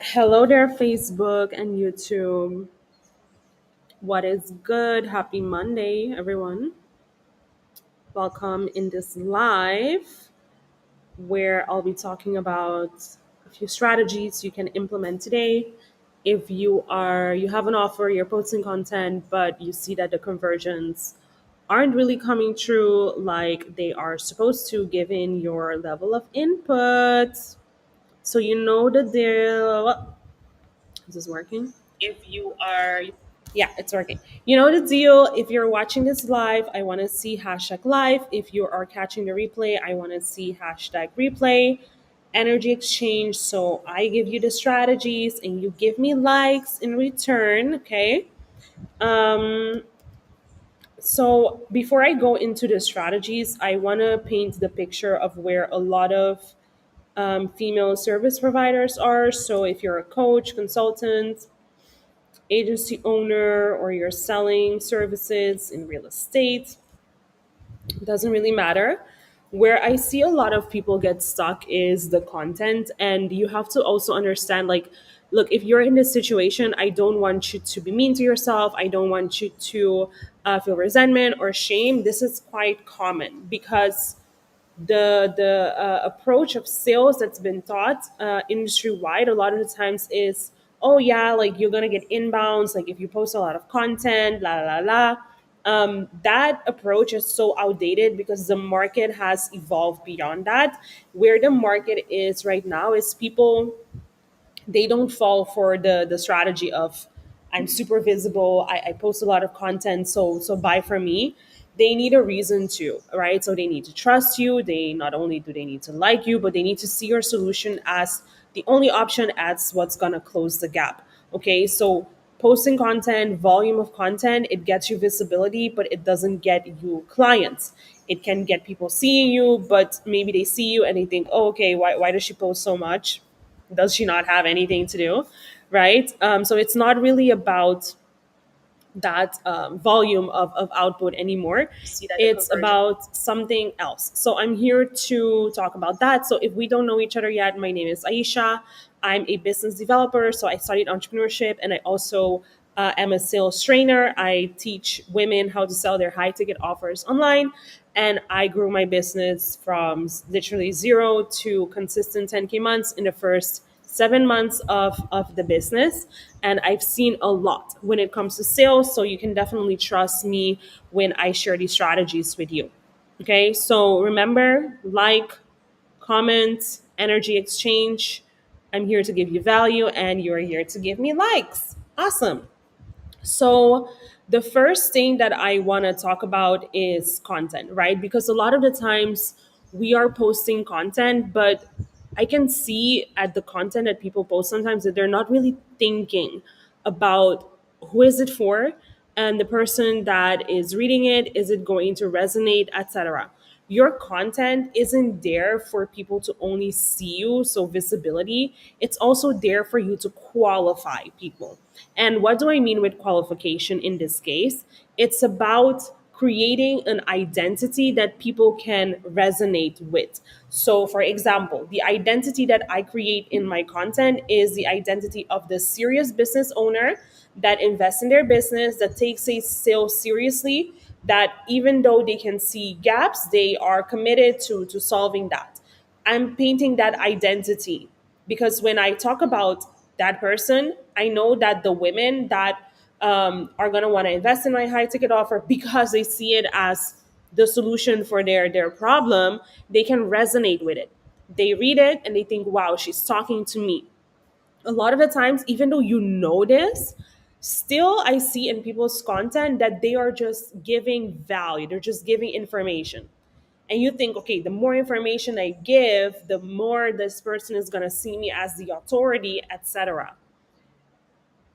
Hello there, Facebook and YouTube. What is good? Happy Monday, everyone. Welcome in this live where I'll be talking about a few strategies you can implement today. If you have an offer, you're posting content, but you see that the conversions aren't really coming through like they are supposed to given your level of input. So you know the deal. Is this working? If you are Yeah, it's working. You know the deal. If you're watching this live, I want to see hashtag live. If you are catching the replay, I want to see hashtag replay. Energy exchange. So I give you the strategies and you give me likes in return. Okay. Um, so before I go into the strategies, I want to paint the picture of where a lot of female service providers are. So if you're a coach, consultant, agency owner, or you're selling services in real estate, it doesn't really matter. Where I see a lot of people get stuck is the content, and you have to also understand like, look, if you're in this situation, I don't want you to be mean to yourself. I don't want you to feel resentment or shame. This is quite common because the approach of sales that's been taught industry wide a lot of the times is, oh yeah, like you're gonna get inbounds like if you post a lot of content, la la la la. That approach is so outdated because the market has evolved beyond that. Where the market is right now is people, they don't fall for the strategy of I'm super visible, I post a lot of content, so buy from me. They need a reason to, right? So they need to trust you. They not only do they need to like you, but they need to see your solution as the only option, as what's gonna close the gap. Okay, so posting content, volume of content, it gets you visibility, but it doesn't get you clients. It can get people seeing you, but maybe they see you and they think, oh, okay, why does she post so much? Does she not have anything to do, right? So it's not really about that volume of output anymore. See that it's conversion about something else. So I'm here to talk about that. So if we don't know each other yet, my name is Aisha. I'm a business developer, so I studied entrepreneurship, and I also am a sales trainer. I teach women how to sell their high ticket offers online, and I grew my business from literally zero to consistent 10K months in the first 7 months of the business. And I've seen a lot when it comes to sales. So you can definitely trust me when I share these strategies with you. Okay. So remember, like, comment, energy exchange. I'm here to give you value and you're here to give me likes. Awesome. So, the first thing that I want to talk about is content, right? Because a lot of the times we are posting content, but I can see at the content that people post sometimes that they're not really thinking about who is it for and the person that is reading it, is it going to resonate, etc. Your content isn't there for people to only see you, so visibility. It's also there for you to qualify people. And what do I mean with qualification in this case? It's about creating an identity that people can resonate with. So, for example, the identity that I create in my content is the identity of the serious business owner that invests in their business, that takes a sale seriously, that even though they can see gaps, they are committed to solving that. I'm painting that identity because when I talk about that person, I know that the women that are going to want to invest in my high ticket offer because they see it as the solution for their problem, they can resonate with it. They read it and they think, wow, she's talking to me. A lot of the times, even though you know this, still I see in people's content that they are just giving value, they're just giving information. And you think, okay, the more information I give, the more this person is going to see me as the authority, etc.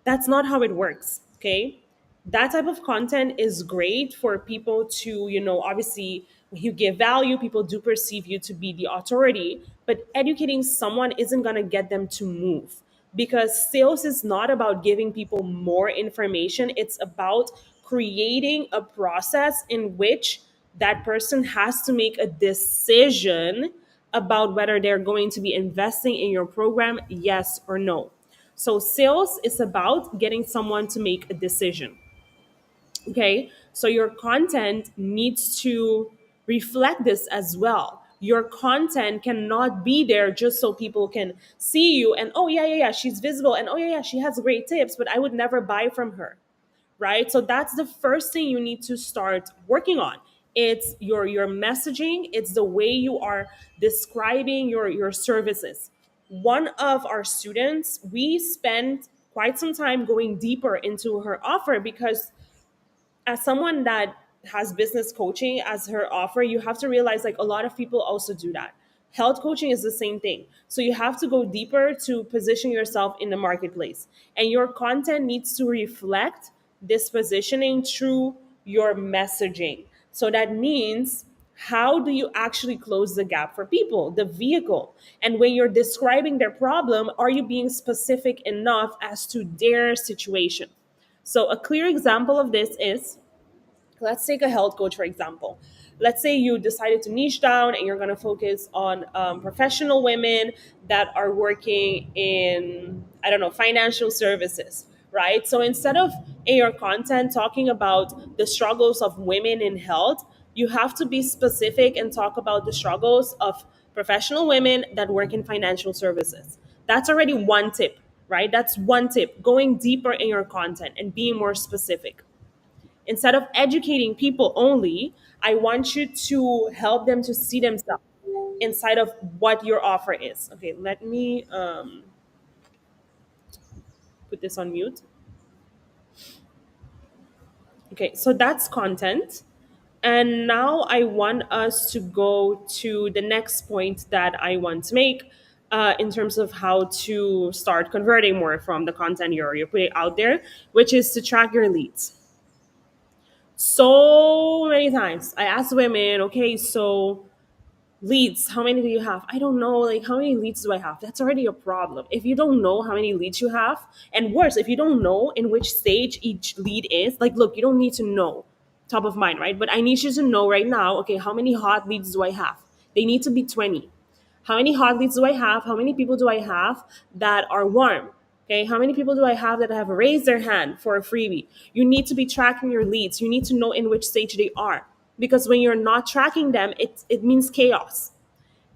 That's not how it works. Okay, that type of content is great for people to, obviously when you give value, people do perceive you to be the authority, but educating someone isn't going to get them to move, because sales is not about giving people more information. It's about creating a process in which that person has to make a decision about whether they're going to be investing in your program, yes or no. So sales is about getting someone to make a decision. Okay, so your content needs to reflect this as well. Your content cannot be there just so people can see you and, oh yeah, yeah, yeah, she's visible, and oh yeah, yeah, she has great tips, but I would never buy from her. Right, so that's the first thing you need to start working on. It's your messaging, it's the way you are describing your services. One of our students, we spent quite some time going deeper into her offer, because as someone that has business coaching as her offer, you have to realize like a lot of people also do that. Health coaching is the same thing. So you have to go deeper to position yourself in the marketplace. And your content needs to reflect this positioning through your messaging. So that means, how do you actually close the gap for people? The vehicle. And when you're describing their problem, are you being specific enough as to their situation? So, a clear example of this is, let's take a health coach, for example. Let's say you decided to niche down and you're going to focus on professional women that are working in, I don't know, financial services, right? So instead of in your content talking about the struggles of women in health, you have to be specific and talk about the struggles of professional women that work in financial services. That's already one tip, right? That's one tip, going deeper in your content and being more specific. Instead of educating people only, I want you to help them to see themselves inside of what your offer is. Okay, let me put this on mute. Okay, so that's content. And now I want us to go to the next point that I want to make, in terms of how to start converting more from the content you're putting out there, which is to track your leads. So many times I ask women, okay, so leads, how many do you have? I don't know, like, how many leads do I have? That's already a problem. If you don't know how many leads you have, and worse, if you don't know in which stage each lead is, like, look, you don't need to know top of mind, right? But I need you to know right now, okay, how many hot leads do I have? They need to be 20. How many hot leads do I have? How many people do I have that are warm? Okay, how many people do I have that have raised their hand for a freebie? You need to be tracking your leads. You need to know in which stage they are, because when you're not tracking them, it means chaos.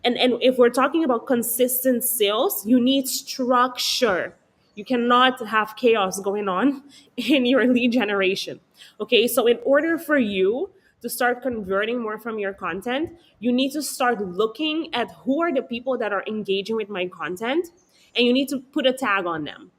And if we're talking about consistent sales, you need structure. You cannot have chaos going on in your lead generation. Okay, so in order for you to start converting more from your content, you need to start looking at who are the people that are engaging with my content, and you need to put a tag on them.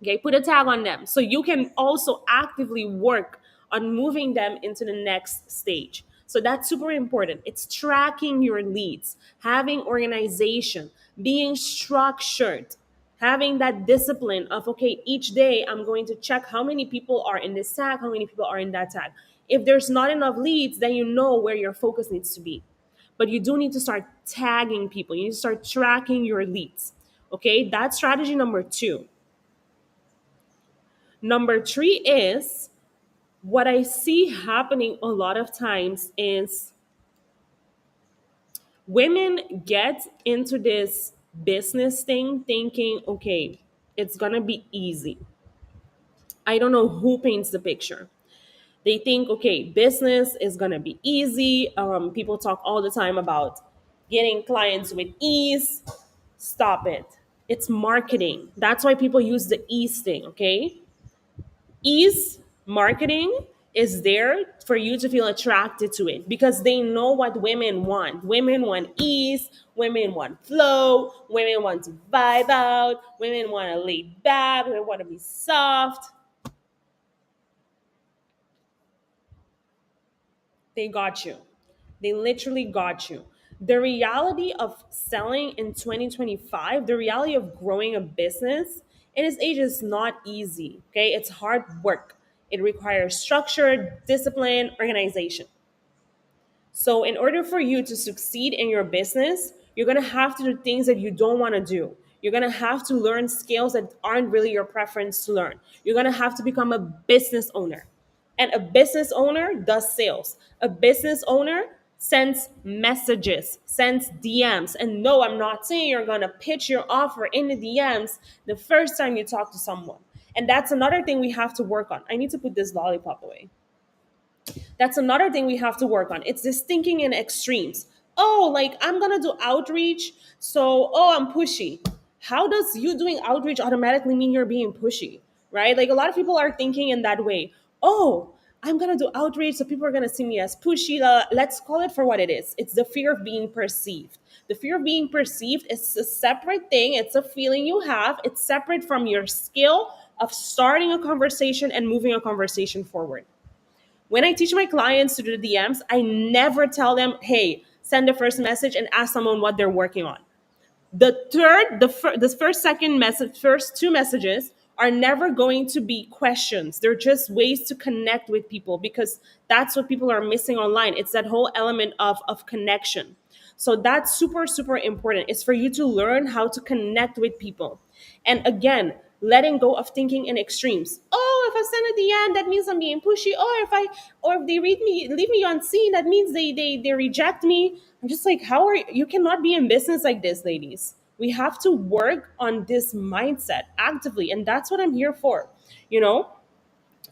Okay, put a tag on them so you can also actively work on moving them into the next stage. So that's super important. It's tracking your leads, having organization, being structured, having that discipline of, okay, each day I'm going to check how many people are in this tag, how many people are in that tag. If there's not enough leads, then you know where your focus needs to be. But you do need to start tagging people. You need to start tracking your leads. Okay, that's strategy number 2. Number 3 is, what I see happening a lot of times is women get into this business thing thinking, okay, it's gonna be easy. I don't know who paints the picture. They think, okay, business is gonna be easy. People talk all the time about getting clients with ease. Stop it. It's marketing. That's why people use the ease thing, okay? Ease marketing is there for you to feel attracted to it, because they know what women want. Women want ease, women want flow, women want to vibe out, women want to lay back, women want to be soft. They got you. They literally got you. The reality of selling in 2025, the reality of growing a business in this age is not easy. Okay, it's hard work. It requires structure, discipline, organization. So, in order for you to succeed in your business, you're going to have to do things that you don't want to do. You're going to have to learn skills that aren't really your preference to learn. You're going to have to become a business owner. And a business owner does sales. A business owner sends messages, sends DMs. And no, I'm not saying you're going to pitch your offer in the DMs the first time you talk to someone. And that's another thing we have to work on. I need to put this lollipop away. That's another thing we have to work on. It's this thinking in extremes. Oh, like I'm gonna do outreach, so I'm pushy. How does you doing outreach automatically mean you're being pushy? Right? Like a lot of people are thinking in that way. Oh, I'm gonna do outreach, so people are gonna see me as pushy. Let's call it for what it is. It's the fear of being perceived. The fear of being perceived is a separate thing. It's a feeling you have. It's separate from your skill of starting a conversation and moving a conversation forward. When I teach my clients to do the DMs, I never tell them, hey, send the first message and ask someone what they're working on. The first, second message, first two messages are never going to be questions. They're just ways to connect with people because that's what people are missing online. It's that whole element of connection. So that's super, super important. It's for you to learn how to connect with people. And again, letting go of thinking in extremes. Oh, if I send at the end, that means I'm being pushy. Or if they leave me unseen, that means they reject me. I'm just like, how are you cannot be in business like this, ladies. We have to work on this mindset actively. And that's what I'm here for, you know?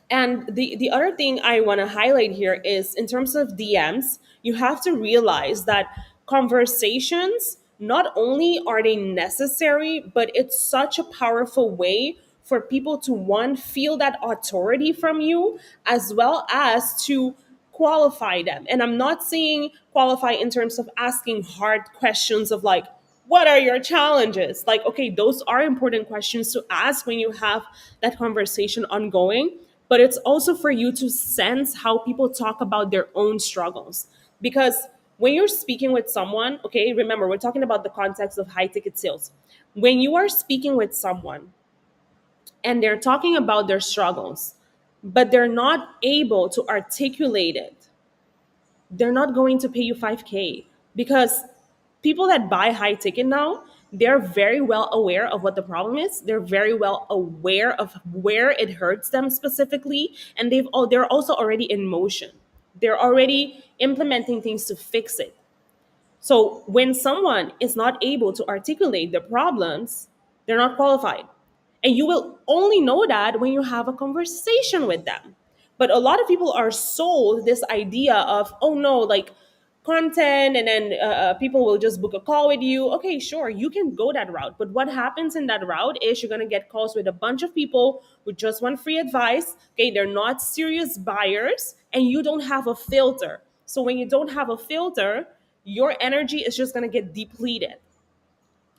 And the other thing I want to highlight here is in terms of DMs, you have to realize that conversations, not only are they necessary, but it's such a powerful way for people to one, feel that authority from you, as well as to qualify them. And I'm not saying qualify in terms of asking hard questions of like, what are your challenges? Like, okay, those are important questions to ask when you have that conversation ongoing, but it's also for you to sense how people talk about their own struggles. Because when you're speaking with someone, okay, remember, we're talking about the context of high ticket sales. When you are speaking with someone and they're talking about their struggles, but they're not able to articulate it, they're not going to pay you 5K because people that buy high ticket now, they're very well aware of what the problem is. They're very well aware of where it hurts them specifically, and they're also already in motion. They're already implementing things to fix it. So when someone is not able to articulate their problems, they're not qualified. And you will only know that when you have a conversation with them. But a lot of people are sold this idea of, oh no, like content, and then people will just book a call with you. Okay, sure, you can go that route. But what happens in that route is you're going to get calls with a bunch of people who just want free advice. Okay, they're not serious buyers, and you don't have a filter. So when you don't have a filter, your energy is just going to get depleted.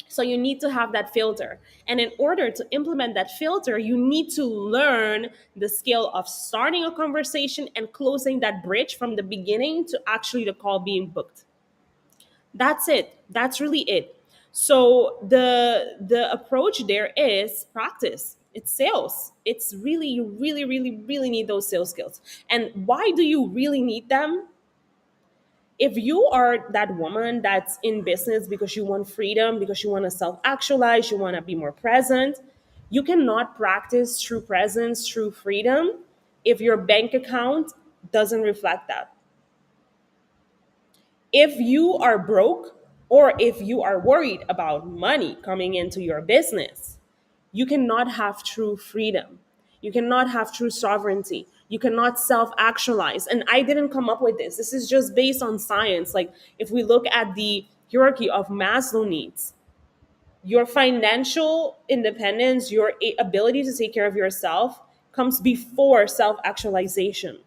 So you need to have that filter. And in order to implement that filter, you need to learn the skill of starting a conversation and closing that bridge from the beginning to actually the call being booked. That's it. That's really it. So the approach there is practice. It's sales. It's really, you really, really, really need those sales skills. And why do you really need them? If you are that woman that's in business because you want freedom, because you want to self actualize, you want to be more present, you cannot practice true presence, true freedom if your bank account doesn't reflect that. If you are broke or if you are worried about money coming into your business, you cannot have true freedom. You cannot have true sovereignty. You cannot self actualize. And I didn't come up with this. This is just based on science. Like, if we look at the hierarchy of Maslow needs, your financial independence, your ability to take care of yourself comes before self actualization.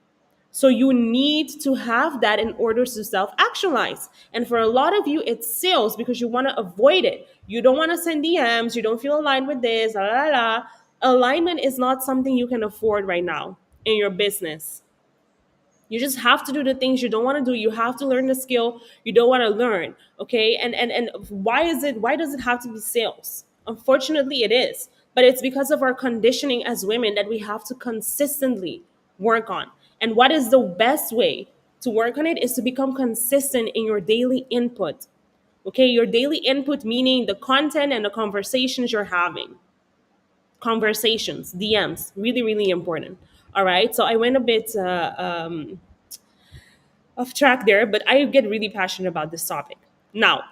So you need to have that in order to self actualize. And for a lot of you, it's sales because you want to avoid it. You don't want to send DMs. You don't feel aligned with this. La, la, la. Alignment is not something you can afford right now in your business. You just have to do the things you don't want to do. You have to learn the skill you don't want to learn. Okay. And why does it have to be sales? Unfortunately, it is. But it's because of our conditioning as women that we have to consistently work on. And what is the best way to work on it is to become consistent in your daily input. Okay, your daily input meaning the content and the conversations you're having. Conversations, DMs, really, really important. All right. So I went a bit off track there, but I get really passionate about this topic. Now,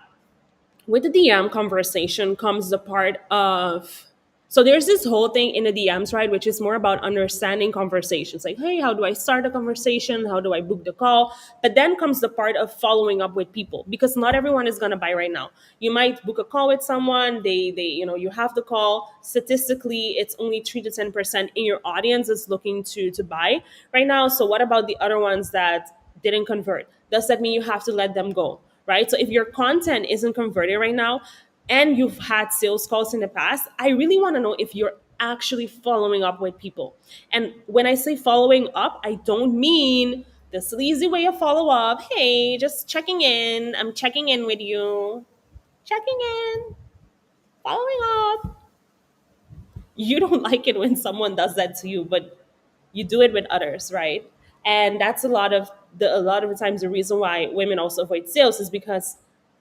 with the DM conversation comes the part of, so there's this whole thing in the DMs, right, which is more about understanding conversations. Like, hey, how do I start a conversation? How do I book the call? But then comes the part of following up with people, because not everyone is gonna buy right now. You might book a call with someone, you have the call. Statistically, it's only 3 to 10% in your audience is looking to buy right now. So what about the other ones that didn't convert? Does that mean you have to let them go? Right? So if your content isn't converting right now and you've had sales calls in the past, I really want to know if you're actually following up with people. And when I say following up, I don't mean the sleazy way of follow up. Hey, just checking in. I'm checking in with you. Checking in, following up. You don't like it when someone does that to you, but you do it with others, right? And that's a lot of the times the reason why women also avoid sales is because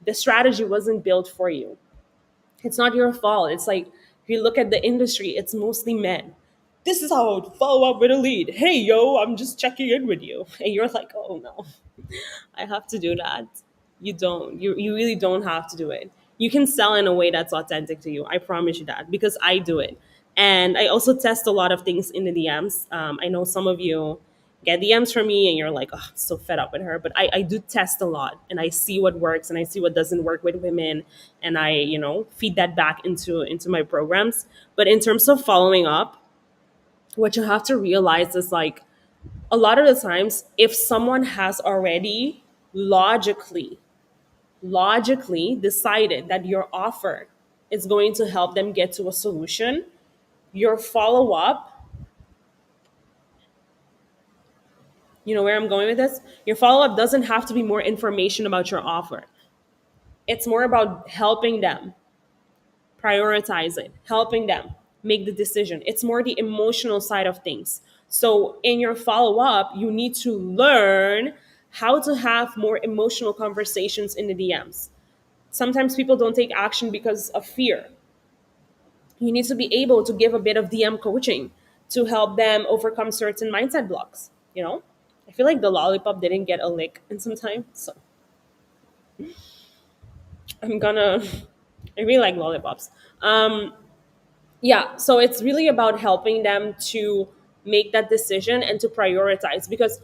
the strategy wasn't built for you. It's not your fault. It's like if you look at the industry, it's mostly men. This is how I would follow up with a lead. Hey yo, I'm just checking in with you. And you're like, oh no, I have to do that. You don't. You really don't have to do it. You can sell in a way that's authentic to you. I promise you that, because I do it. And I also test a lot of things in the DMs. I know some of you get DMs from me and you're like, oh, I'm so fed up with her. But I do test a lot and I see what works and I see what doesn't work with women. And I, feed that back into my programs. But in terms of following up, what you have to realize is like a lot of the times, if someone has already logically logically decided that your offer is going to help them get to a solution, your follow up, you know where I'm going with this? Your follow up doesn't have to be more information about your offer. It's more about helping them prioritize it, helping them make the decision. It's more the emotional side of things. So in your follow up, you need to learn how to have more emotional conversations in the DMs. Sometimes people don't take action because of fear. You need to be able to give a bit of DM coaching to help them overcome certain mindset blocks. I feel like the lollipop didn't get a lick in some time, so I'm gonna. I really like lollipops. Yeah, so it's really about helping them to make that decision and to prioritize, because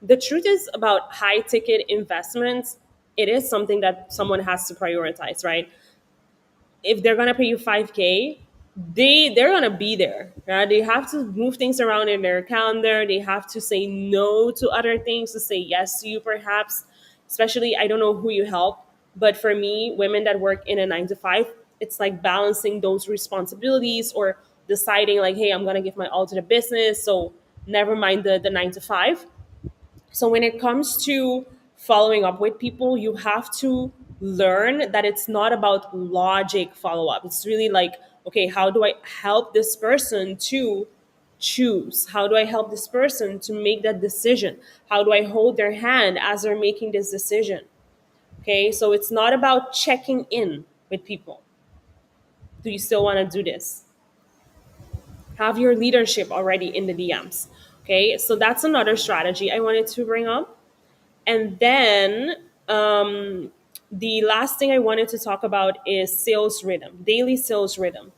the truth is about high ticket investments. It is something that someone has to prioritize, right? If they're gonna pay you 5K, they're gonna be there. Right? They have to move things around in their calendar. They have to say no to other things to say yes to you, perhaps. Especially, I don't know who you help, but for me, women that work in a 9 to 5, it's like balancing those responsibilities or deciding like, hey, I'm gonna give my all to the business, so never mind the 9 to 5. So when it comes to following up with people, you have to learn that it's not about logic follow up. It's really like, okay, how do I help this person to choose? How do I help this person to make that decision? How do I hold their hand as they're making this decision? Okay, so it's not about checking in with people. Do you still want to do this? Have your leadership already in the DMs. Okay, so that's another strategy I wanted to bring up. And then the last thing I wanted to talk about is sales rhythm, daily sales rhythm.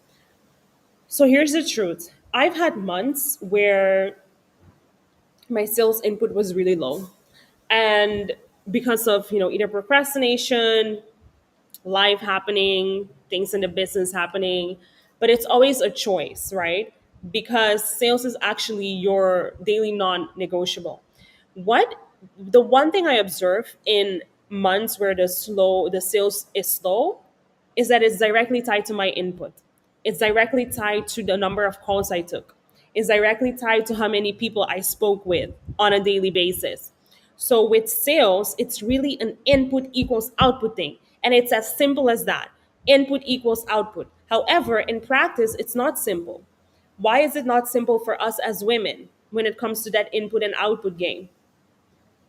So here's the truth. I've had months where my sales input was really low. And because of, either procrastination, life happening, things in the business happening, but it's always a choice, right? Because sales is actually your daily non-negotiable. What the one thing I observe in months where the sales is slow is that it's directly tied to my input. It's directly tied to the number of calls I took. It's directly tied to how many people I spoke with on a daily basis. So with sales, it's really an input equals output thing. And it's as simple as that. Input equals output. However, in practice, it's not simple. Why is it not simple for us as women when it comes to that input and output game?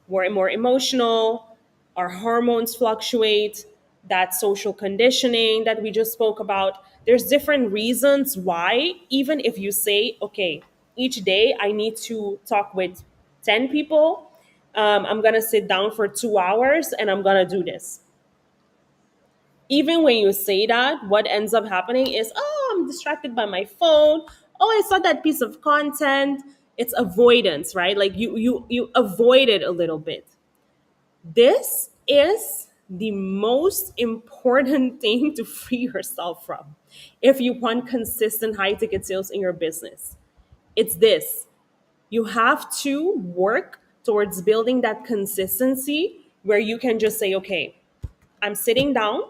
We're more emotional, our hormones fluctuate, that social conditioning that we just spoke about. There's different reasons why, even if you say, okay, each day I need to talk with 10 people, I'm gonna sit down for 2 hours and I'm gonna do this. Even when you say that, what ends up happening is, oh, I'm distracted by my phone. Oh, I saw that piece of content. It's avoidance, right? Like you avoid it a little bit. This is the most important thing to free yourself from if you want consistent high ticket sales in your business. It's this: you have to work towards building that consistency where you can just say, okay, I'm sitting down,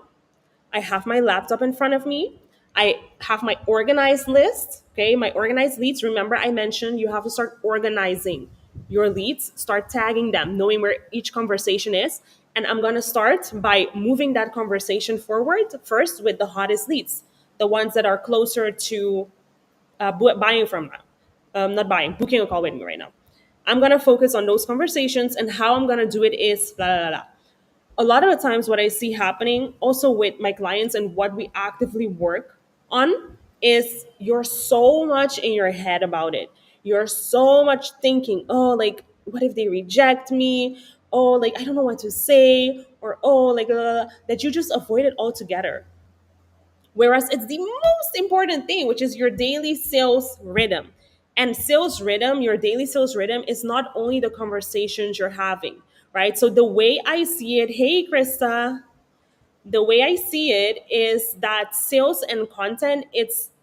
I have my laptop in front of me. I have my organized list. Okay, my organized leads. Remember, I mentioned you have to start organizing your leads, start tagging them, knowing where each conversation is. And I'm going to start by moving that conversation forward first with the hottest leads, the ones that are closer to buying from now. Not buying, booking a call with me right now. I'm going to focus on those conversations, and how I'm going to do it is blah, blah, blah. A lot of the times what I see happening also with my clients and what we actively work on is you're so much in your head about it. You're so much thinking, oh, like, what if they reject me? Oh, like, I don't know what to say. Or, oh, like, that you just avoid it altogether. Whereas it's the most important thing, which is your daily sales rhythm. And sales rhythm, your daily sales rhythm, is not only the conversations you're having, right? So the way I see it, hey, Krista, the way I see it is that sales and content,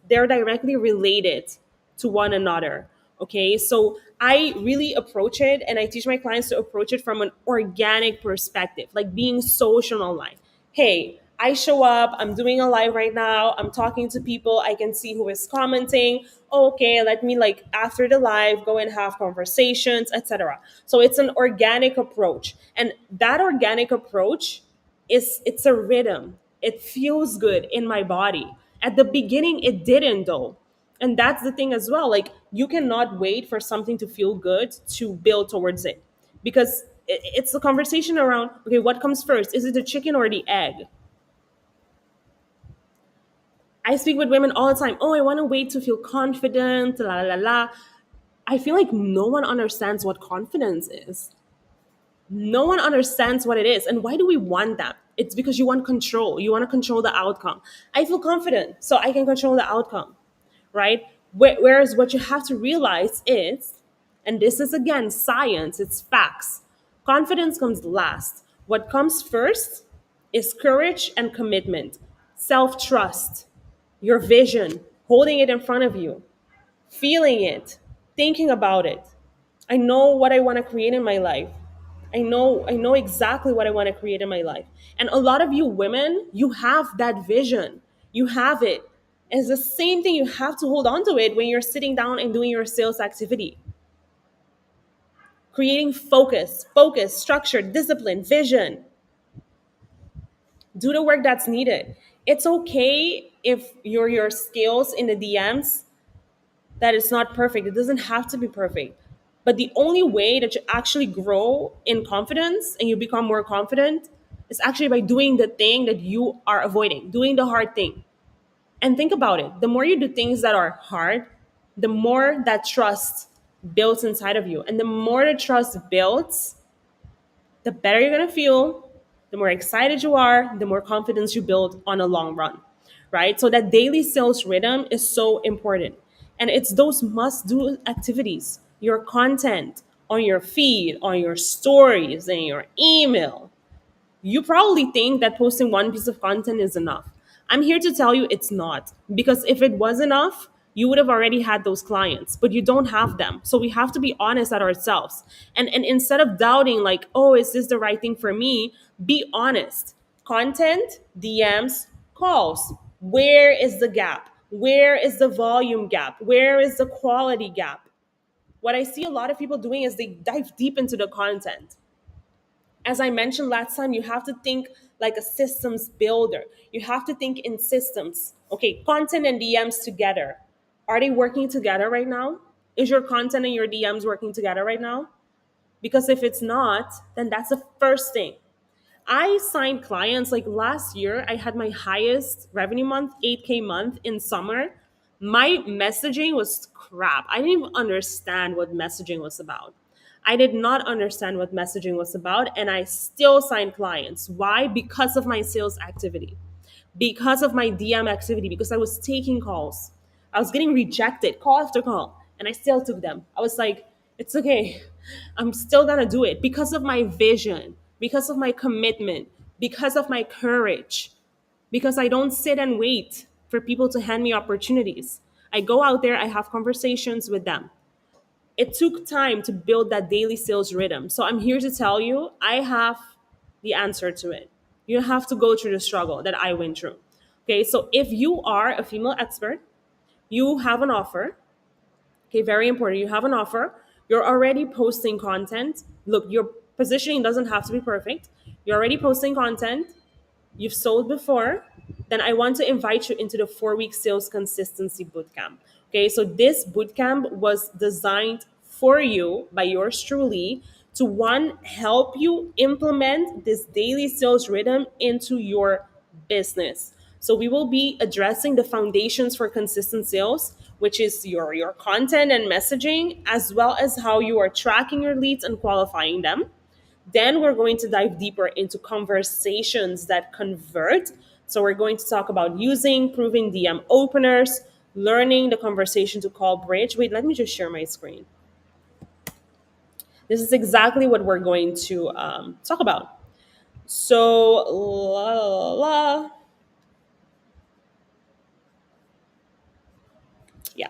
they're directly related to one another. Okay, so I really approach it, and I teach my clients to approach it from an organic perspective, like being social online. Hey, I show up, I'm doing a live right now, I'm talking to people, I can see who is commenting. Okay, let me, like, after the live, go and have conversations, etc. So it's an organic approach. And that organic approach it's a rhythm. It feels good in my body. At the beginning, it didn't though. And that's the thing as well. Like, you cannot wait for something to feel good to build towards it. Because it's the conversation around, okay, what comes first? Is it the chicken or the egg? I speak with women all the time. Oh, I want to wait to feel confident, la la la la. I feel like no one understands what confidence is. No one understands what it is. And why do we want that? It's because you want control. You want to control the outcome. I feel confident, so I can control the outcome, right? Whereas what you have to realize is, and this is again science, it's facts, confidence comes last. What comes first is courage and commitment, self trust, your vision, holding it in front of you, feeling it, thinking about it. I know what I want to create in my life. I know exactly what I want to create in my life. And a lot of you women, you have that vision. You have it. It's the same thing, you have to hold on to it when you're sitting down and doing your sales activity. Creating focus, structure, discipline, vision. Do the work that's needed. It's okay if your skills in the DMs that it's not perfect. It doesn't have to be perfect. But the only way that you actually grow in confidence and you become more confident is actually by doing the thing that you are avoiding, doing the hard thing. And think about it: the more you do things that are hard, the more that trust builds inside of you. And the more the trust builds, the better you're going to feel, the more excited you are, the more confidence you build on a long run, right? So that daily sales rhythm is so important. And it's those must do activities, your content on your feed, on your stories, and your email. You probably think that posting one piece of content is enough. I'm here to tell you it's not. Because if it was enough, you would have already had those clients, but you don't have them. So we have to be honest at ourselves. And instead of doubting, like, oh, is this the right thing for me? Be honest. Content, DMs, calls. Where is the gap? Where is the volume gap? Where is the quality gap? What I see a lot of people doing is they dive deep into the content. As I mentioned last time, you have to think like a systems builder. You have to think in systems. Okay, content and DMs together. Are they working together right now? Is your content and your DMs working together right now? Because if it's not, then that's the first thing. I signed clients like last year. I had my highest revenue month, 8K month in summer. My messaging was crap. I didn't even understand what messaging was about. I did not understand what messaging was about, and I still signed clients. Why? Because of my sales activity, because of my DM activity, because I was taking calls. I was getting rejected call after call, and I still took them. I was like, it's okay. I'm still gonna do it because of my vision, because of my commitment, because of my courage, because I don't sit and wait for people to hand me opportunities. I go out there, I have conversations with them. It took time to build that daily sales rhythm. So I'm here to tell you, I have the answer to it. You have to go through the struggle that I went through. Okay, so if you are a female expert, you have an offer. Okay, very important. You have an offer. You're already posting content. Look, your positioning doesn't have to be perfect. You're already posting content, you've sold before, then I want to invite you into the 4 week sales consistency bootcamp. Okay, so this bootcamp was designed for you by yours truly to one, help you implement this daily sales rhythm into your business. So we will be addressing the foundations for consistent sales, which is your content and messaging, as well as how you are tracking your leads and qualifying them. Then we're going to dive deeper into conversations that convert. So we're going to talk about using proven DM openers, learning the conversation to call bridge. Wait, let me just share my screen. This is exactly what we're going to talk about. So, la, la, la. Yeah.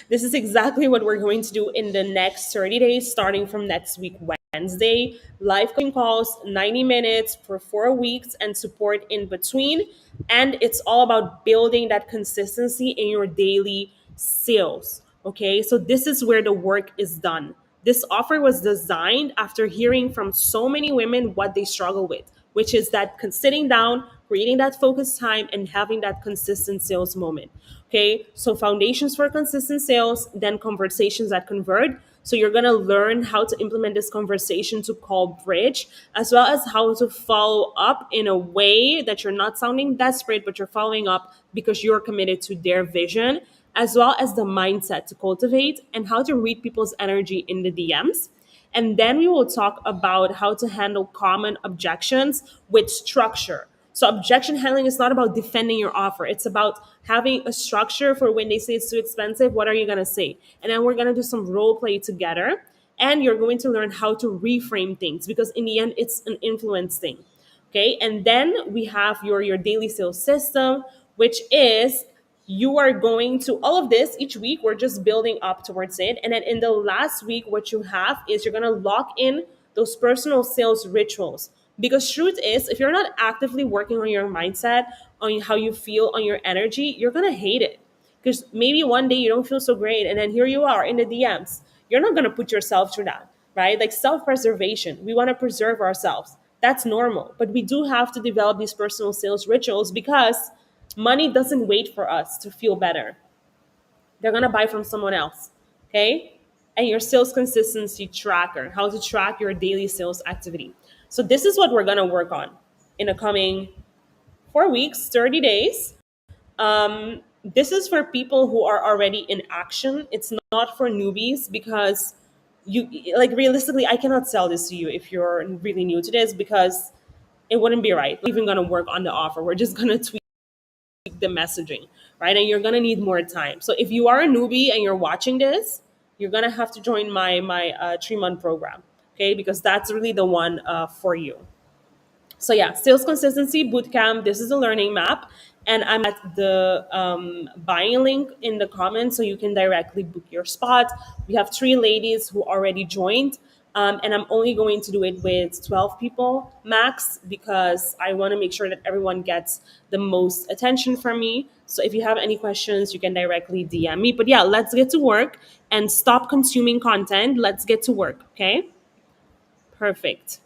This is exactly what we're going to do in the next 30 days, starting from next week, Wednesday. Live coaching calls, 90 minutes for 4 weeks, and support in between. And it's all about building that consistency in your daily sales. Okay, so this is where the work is done. This offer was designed after hearing from so many women what they struggle with, which is that sitting down, creating that focus time, and having that consistent sales moment. Okay, so foundations for consistent sales, then conversations that convert. So you're gonna learn how to implement this conversation to call bridge, as well as how to follow up in a way that you're not sounding desperate, but you're following up because you're committed to their vision, as well as the mindset to cultivate and how to read people's energy in the DMs. And then we will talk about how to handle common objections with structure. So, objection handling is not about defending your offer, it's about having a structure for when they say it's too expensive, what are you going to say? And then we're going to do some role play together. And you're going to learn how to reframe things because, in the end, it's an influence thing. Okay, and then we have your daily sales system, which is you are going to all of this each week. We're just building up towards it, and then in the last week what you have is you're going to lock in those personal sales rituals, because truth is, if you're not actively working on your mindset, on how you feel, on your energy, you're going to hate it. Because maybe one day you don't feel so great, and then here you are in the DMs. You're not going to put yourself through that, right? Like self-preservation, we want to preserve ourselves. That's normal, but we do have to develop these personal sales rituals because money doesn't wait for us to feel better. They're going to buy from someone else. Okay, and your sales consistency tracker, how to track your daily sales activity. So this is what we're going to work on in the coming 4 weeks, 30 days. This is for people who are already in action. It's not for newbies, because you, like, realistically, I cannot sell this to you if you're really new to this, because it wouldn't be right. We're even going to work on the offer. We're just going to tweak the messaging, right? And you're going to need more time. So if you are a newbie and you're watching this, you're going to have to join my 3 month program, okay? Because that's really the one for you. So yeah, sales consistency bootcamp. This is a learning map, and I'm at the buying link in the comments, so you can directly book your spot. We have 3 ladies who already joined, and I'm only going to do it with 12 people max, because I want to make sure that everyone gets the most attention from me. So if you have any questions, you can directly DM me. But yeah, let's get to work and stop consuming content. Let's get to work. Okay, perfect.